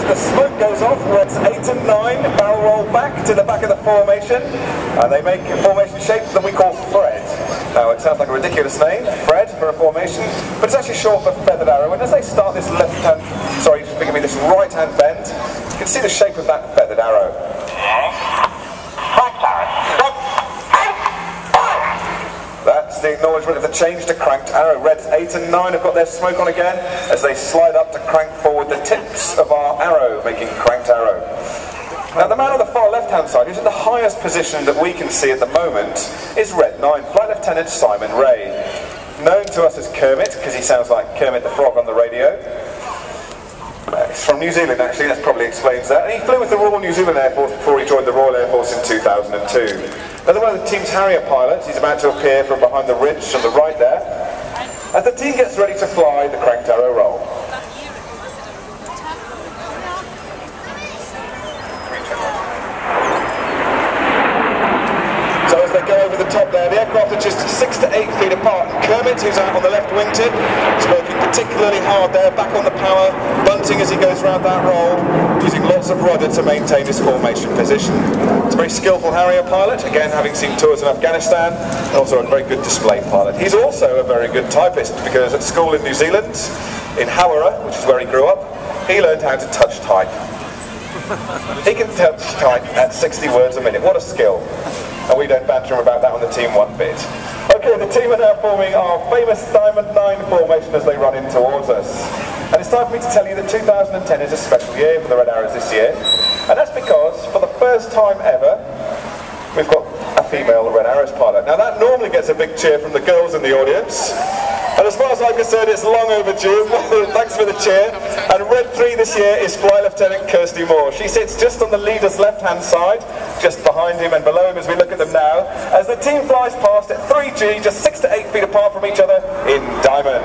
as the smoke goes off, Reds 8 and 9 barrel roll back to the back of the formation, and they make a formation shape that we call Fred. Now it sounds like a ridiculous name, Fred, for a formation, but it's actually short for feathered arrow, and as they start this this right hand bend, you can see the shape of that feathered arrow. That's the acknowledgement of the change to cranked arrow. Reds 8 and 9 have got their smoke on again as they slide up to crank forward the tips of our arrow, making cranked arrow. Now the man on the far left hand side, who's in the highest position that we can see at the moment, is Red 9, Flight Lieutenant Simon Ray. Known to us as Kermit, because he sounds like Kermit the Frog on the radio. He's from New Zealand actually, that probably explains that. And he flew with the Royal New Zealand Air Force before he joined the Royal Air Force in 2002. Another one of the team's Harrier pilots, he's about to appear from behind the ridge on the right there, as the team gets ready to fly the cranked arrow roll. So as they go over the top there, the aircraft are just 6 to 8 feet apart. And Kermit, who's out on the left wingtip, is working particularly hard there, back on the power, bunting as he goes around that roll, using lots of rudder to maintain his formation position. It's a very skillful Harrier pilot, again having seen tours in Afghanistan, and also a very good display pilot. He's also a very good typist, because at school in New Zealand, in Hawera, which is where he grew up, he learned how to touch type. He can touch type at 60 words a minute. What a skill. And we don't banter him about that on the team one bit. Okay, the team are now forming our famous Diamond 9 formation as they run in towards us. And it's time for me to tell you that 2010 is a special year for the Red Arrows this year. And that's because, for the first time ever, we've got a female Red Arrows pilot. Now that normally gets a big cheer from the girls in the audience. And as far as I'm concerned, it's long overdue. Thanks for the cheer. And Red 3 this year is Flight Lieutenant Kirsty Moore. She sits just on the leader's left-hand side, just behind him and below him as we look at them now, as the team flies past at 3G, just 6 to 8 feet apart from each other in Diamond.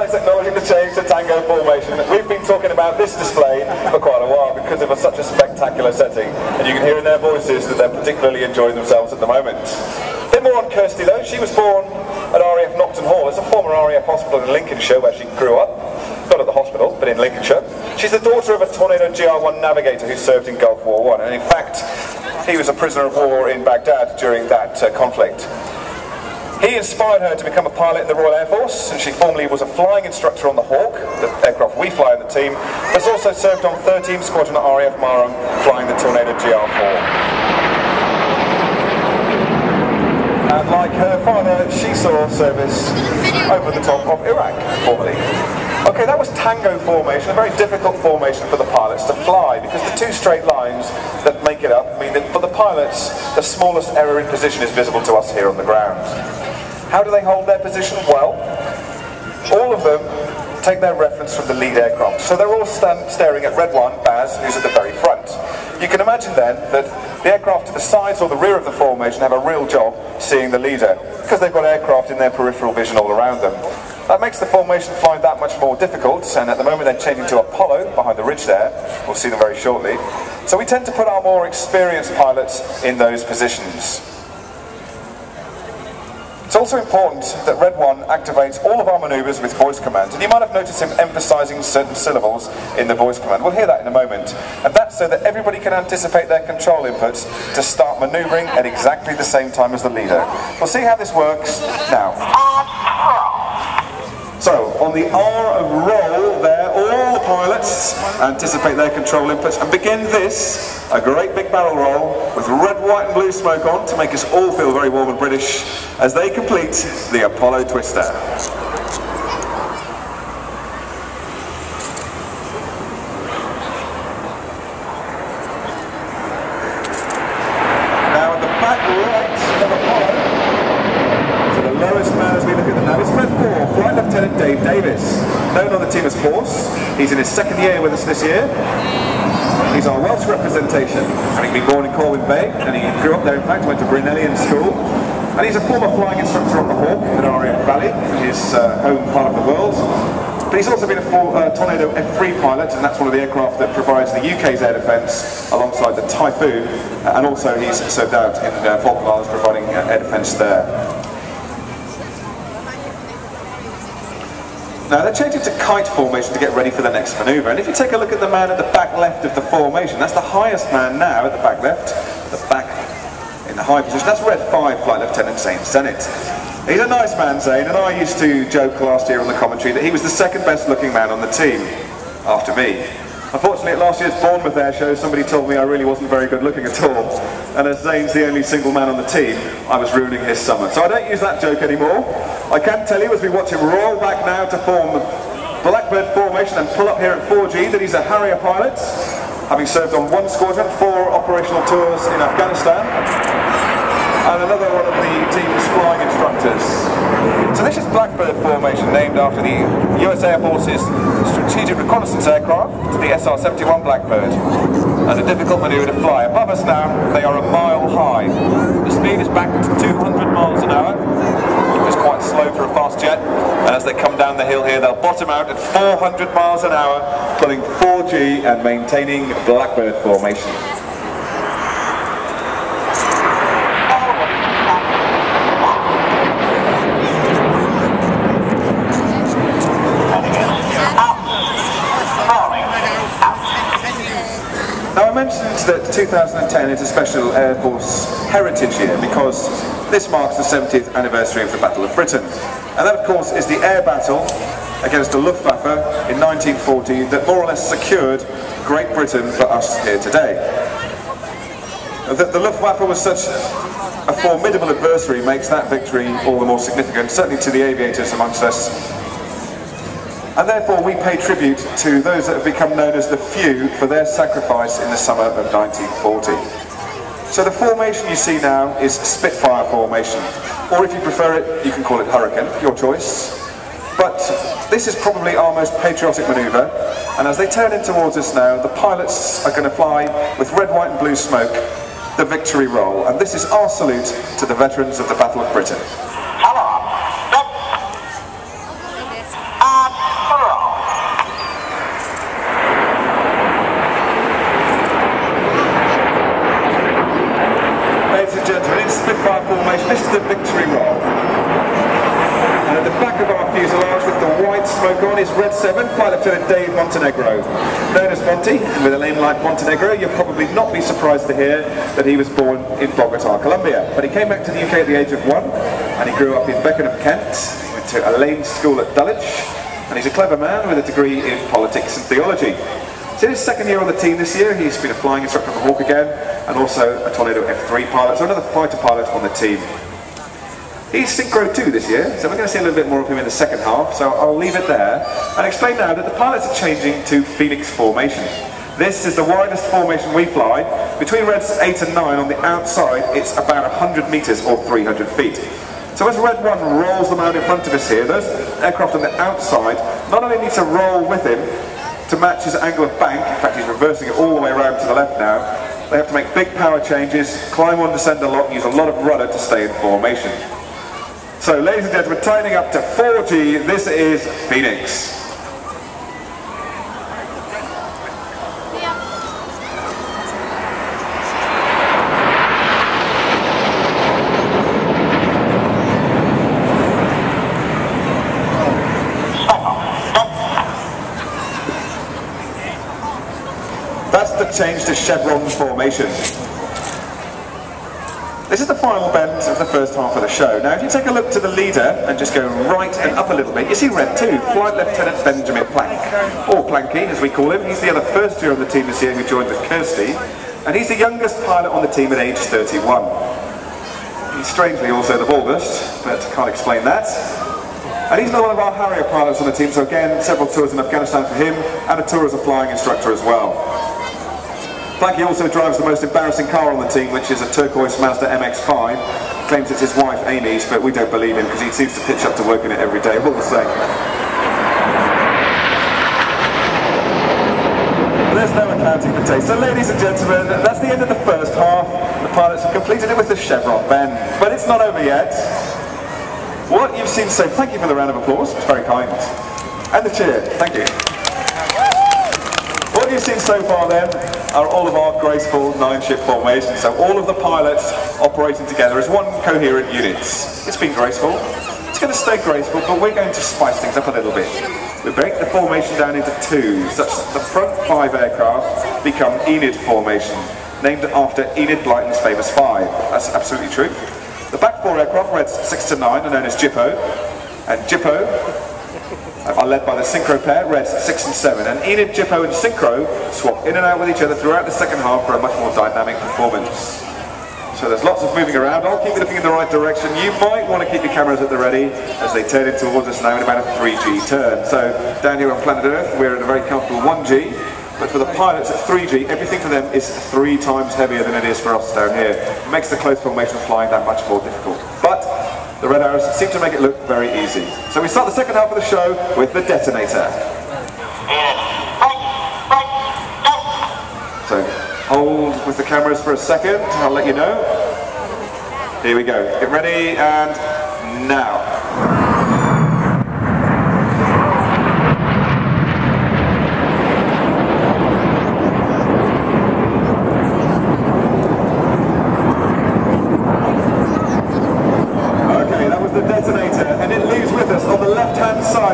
Acknowledging the change to Tango formation. We've been talking about this display for quite a while because of such a spectacular setting, and you can hear in their voices that they're particularly enjoying themselves at the moment. A bit more on Kirsty though. She was born at RAF Nocton Hall. It's a former RAF hospital in Lincolnshire where she grew up. Not at the hospital, but in Lincolnshire. She's the daughter of a Tornado GR1 navigator who served in Gulf War I, and in fact he was a prisoner of war in Baghdad during that conflict. He inspired her to become a pilot in the Royal Air Force, and she formerly was a flying instructor on the Hawk, the aircraft we fly in the team, but has also served on 13th Squadron at RAF Marham, flying the Tornado GR4. And like her father, she saw service over the top of Iraq, formerly. Okay, that was Tango formation, a very difficult formation for the pilots to fly, because the two straight lines that make it up mean that for the pilots, the smallest error in position is visible to us here on the ground. How do they hold their position? Well, all of them take their reference from the lead aircraft. So they're all staring at Red 1, Baz, who's at the very front. You can imagine then that the aircraft to the sides or the rear of the formation have a real job seeing the leader, because they've got aircraft in their peripheral vision all around them. That makes the formation flying that much more difficult, and at the moment they're changing to Apollo behind the ridge there. We'll see them very shortly. So we tend to put our more experienced pilots in those positions. It's also important that Red 1 activates all of our manoeuvres with voice command, and you might have noticed him emphasising certain syllables in the voice command. We'll hear that in a moment, and that's so that everybody can anticipate their control inputs to start manoeuvring at exactly the same time as the leader. We'll see how this works now. So, on the R of roll there, all the pilots anticipate their control inputs and begin this, a great big barrel roll with red, white and blue smoke on to make us all feel very warm and British as they complete the Apollo Twister. Now at the back right of Apollo, to the lowest man as we look at them now, is Red 4, Flight Lieutenant Dave Davis, known on the team as Force. He's in his second year with us this year. He's our Welsh representation, having been born in Corwin Bay, and he grew up there, in fact, went to Brynellian School. And he's a former flying instructor on the Hawk at RAF Valley, his home part of the world. But he's also been a Tornado F3 pilot, and that's one of the aircraft that provides the UK's air defence alongside the Typhoon, and also he's served out in Falkland Islands providing air defence there. Now they're changing to kite formation to get ready for the next manoeuvre, and if you take a look at the man at the back left of the formation, that's the highest man now at the back left, the back in the high position, that's Red 5 Flight Lieutenant Zane Sennett. He's a nice man, Zane, and I used to joke last year on the commentary that he was the second best looking man on the team, after me. Unfortunately, at last year's Bournemouth Air Show, somebody told me I really wasn't very good looking at all, and as Zane's the only single man on the team, I was ruining his summer. So I don't use that joke anymore. I can tell you, as we watch him roll back now to form Blackbird formation and pull up here at 4G, that he's a Harrier pilot, having served on 1 squadron, 4 operational tours in Afghanistan, and another one of the team's flying instructors. So this is Blackbird formation, named after the US Air Force's strategic reconnaissance aircraft, the SR-71 Blackbird, and a difficult manoeuvre to fly. Above us now, they are a mile high. The speed is back to 200 miles an hour, which is quite slow for a fast jet, and as they come down the hill here, they'll bottom out at 400 miles an hour, pulling 4G and maintaining Blackbird formation. Now I mentioned that 2010 is a special Air Force heritage year because this marks the 70th anniversary of the Battle of Britain. And that of course is the air battle against the Luftwaffe in 1940 that more or less secured Great Britain for us here today. That the Luftwaffe was such a formidable adversary makes that victory all the more significant, certainly to the aviators amongst us. And therefore we pay tribute to those that have become known as the Few for their sacrifice in the summer of 1940. So the formation you see now is Spitfire formation, or if you prefer it, you can call it Hurricane, your choice. But this is probably our most patriotic manoeuvre, and as they turn in towards us now, the pilots are going to fly with red, white and blue smoke the victory roll, and this is our salute to the veterans of the Battle of Britain. Spitfire formation, this is the victory roll. And at the back of our fuselage with the white smoke on is Red 7, Flight Lieutenant Dave Montenegro. Known as Monty, and with a name like Montenegro, you'll probably not be surprised to hear that he was born in Bogota, Colombia. But he came back to the UK at the age of 1, and he grew up in Beckenham, Kent. He went to a Lane School at Dulwich, and he's a clever man with a degree in politics and theology. So in his second year on the team this year, he's been a flying instructor for Hawk again, and also a Tornado F3 pilot, so another fighter pilot on the team. He's Synchro 2 this year, so we're going to see a little bit more of him in the second half, so I'll leave it there, and explain now that the pilots are changing to Phoenix formation. This is the widest formation we fly. Between Reds 8 and 9 on the outside, it's about 100 metres or 300 feet. So as Red 1 rolls them out in front of us here, those aircraft on the outside not only need to roll with him, to match his angle of bank, in fact he's reversing it all the way around to the left now, they have to make big power changes, climb on, descend a lot, use a lot of rudder to stay in formation. So ladies and gentlemen, tightening up to 4G, this is Phoenix. That's the change to chevron formation. This is the final bend of the first half of the show. Now if you take a look to the leader and just go right and up a little bit, you see Red 2, Flight Lieutenant Benjamin Plank, or Planky as we call him. He's the other first year on the team this year who joined with Kirsty, and he's the youngest pilot on the team at age 31. He's strangely also the baldest, but can't explain that. And he's another one of our Harrier pilots on the team, so again, several tours in Afghanistan for him, and a tour as a flying instructor as well. Planky also drives the most embarrassing car on the team, which is a turquoise Mazda MX-5. Claims it's his wife Amy's, but we don't believe him because he seems to pitch up to work in it every day, all the same. There's no accounting for taste. So ladies and gentlemen, that's the end of the first half. The pilots have completed it with the chevron bend, but it's not over yet. What you've seen, so thank you for the round of applause, it's very kind. And the cheer, thank you. What you've seen so far then are all of our graceful 9-ship formations, so all of the pilots operating together as one coherent unit. It's been graceful, it's going to stay graceful, but we're going to spice things up a little bit. We break the formation down into two, such that the front 5 aircraft become Enid formation, named after Enid Blyton's famous 5. That's absolutely true. The back 4 aircraft, reds 6 to 9, are known as JIPO, and JIPO are led by the Synchro pair, reds 6 and 7, and Enid, JIPO and Synchro swap in and out with each other throughout the second half for a much more dynamic performance. So there's lots of moving around. I'll keep you looking in the right direction. You might want to keep your cameras at the ready as they turn in towards us now in about a 3G turn. So down here on planet Earth, we're at a very comfortable 1G, but for the pilots at 3G, everything for them is 3 times heavier than it is for us down here. It makes the close formation flying that much more difficult. But the Red Arrows seem to make it look very easy. So we start the second half of the show with the detonator. So hold with the cameras for a second, I'll let you know. Here we go. Get ready and now.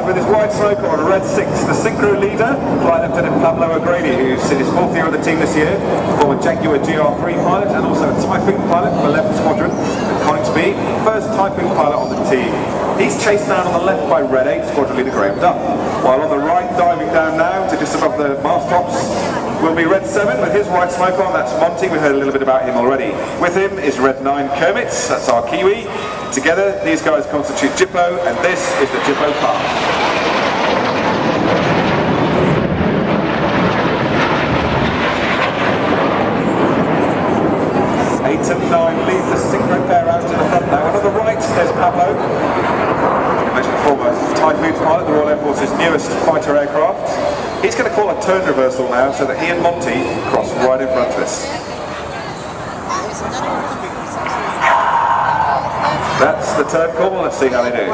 With his white smoke on, red 6, the Synchro leader, Flight Lieutenant Pablo O'Grady, who's in his 4th year of the team this year, former Jaguar GR3 pilot and also a Typhoon pilot from 11th Squadron at Coningsby, first Typhoon pilot on the team. He's chased down on the left by red 8, Squadron leader Graham Duff, while on the right, diving down now to just above the mast tops, will be red 7 with his white smoke on. That's Monty, we've heard a little bit about him already. With him is red 9 Kermit, that's our Kiwi. Together, these guys constitute JIPO, and this is the JIPO path. 8 and 9 lead the Synchro pair out to the front now, and on the right there's Pablo. I mentioned former Typhoon pilot, the Royal Air Force's newest fighter aircraft. He's going to call a turn reversal now so that he and Monty cross right in front of us. That's the turn call, let's see how they do.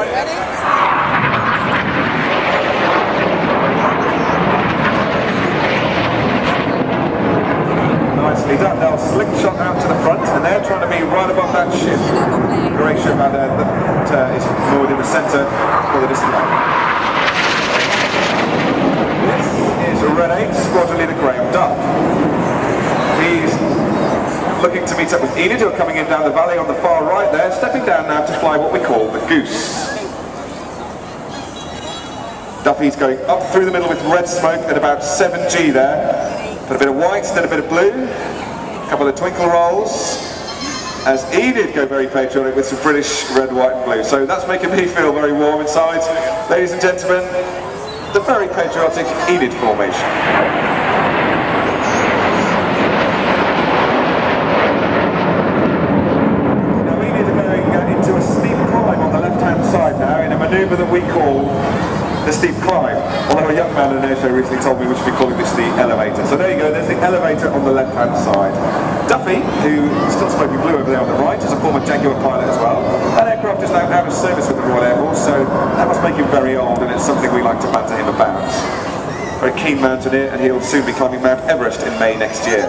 Nicely done, they'll slingshot out to the front and they're trying to be right above that ship. Great ship out there that is moored in the centre for the display. This is Red 8, Squadron leader Graham Duff. He's looking to meet up with Enid, who are coming in down the valley on the far right there, stepping down now to fly what we call the Goose. Duffy's going up through the middle with red smoke at about 7G there. Put a bit of white, then a bit of blue, a couple of twinkle rolls, as Enid go very patriotic with some British red, white and blue. So that's making me feel very warm inside. Ladies and gentlemen, the very patriotic Enid formation. Manoeuvre that we call the steep climb, although a young man in Asia recently told me we should be calling this the elevator. So there you go, there's the elevator on the left hand side. Duffy, who's still smoking blue over there on the right, is a former Jaguar pilot as well. That aircraft is now out of service with the Royal Air Force, so that must make him very old, and it's something we like to banter him about. Very keen mountaineer, and he'll soon be climbing Mount Everest in May next year.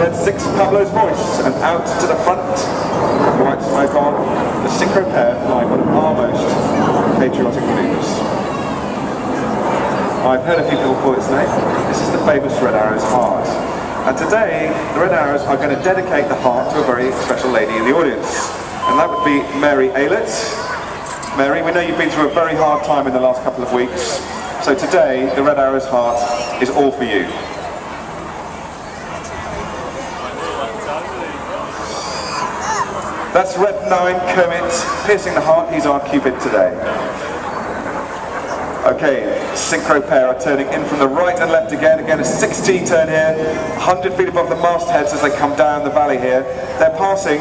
Red 6 Pablo's voice, and out to the front, with the white smoke on, the Synchro pair flying one of our most patriotic manoeuvres. I've heard a few people call its name. This is the famous Red Arrows Heart. And today, the Red Arrows are going to dedicate the heart to a very special lady in the audience. And that would be Mary Aylett. Mary, we know you've been through a very hard time in the last couple of weeks. So today, the Red Arrows Heart is all for you. That's red 9 Kermit, piercing the heart. He's our Cupid today. Okay, Synchro pair are turning in from the right and left again. Again, a 6G turn here, 100 feet above the mastheads as they come down the valley here. They're passing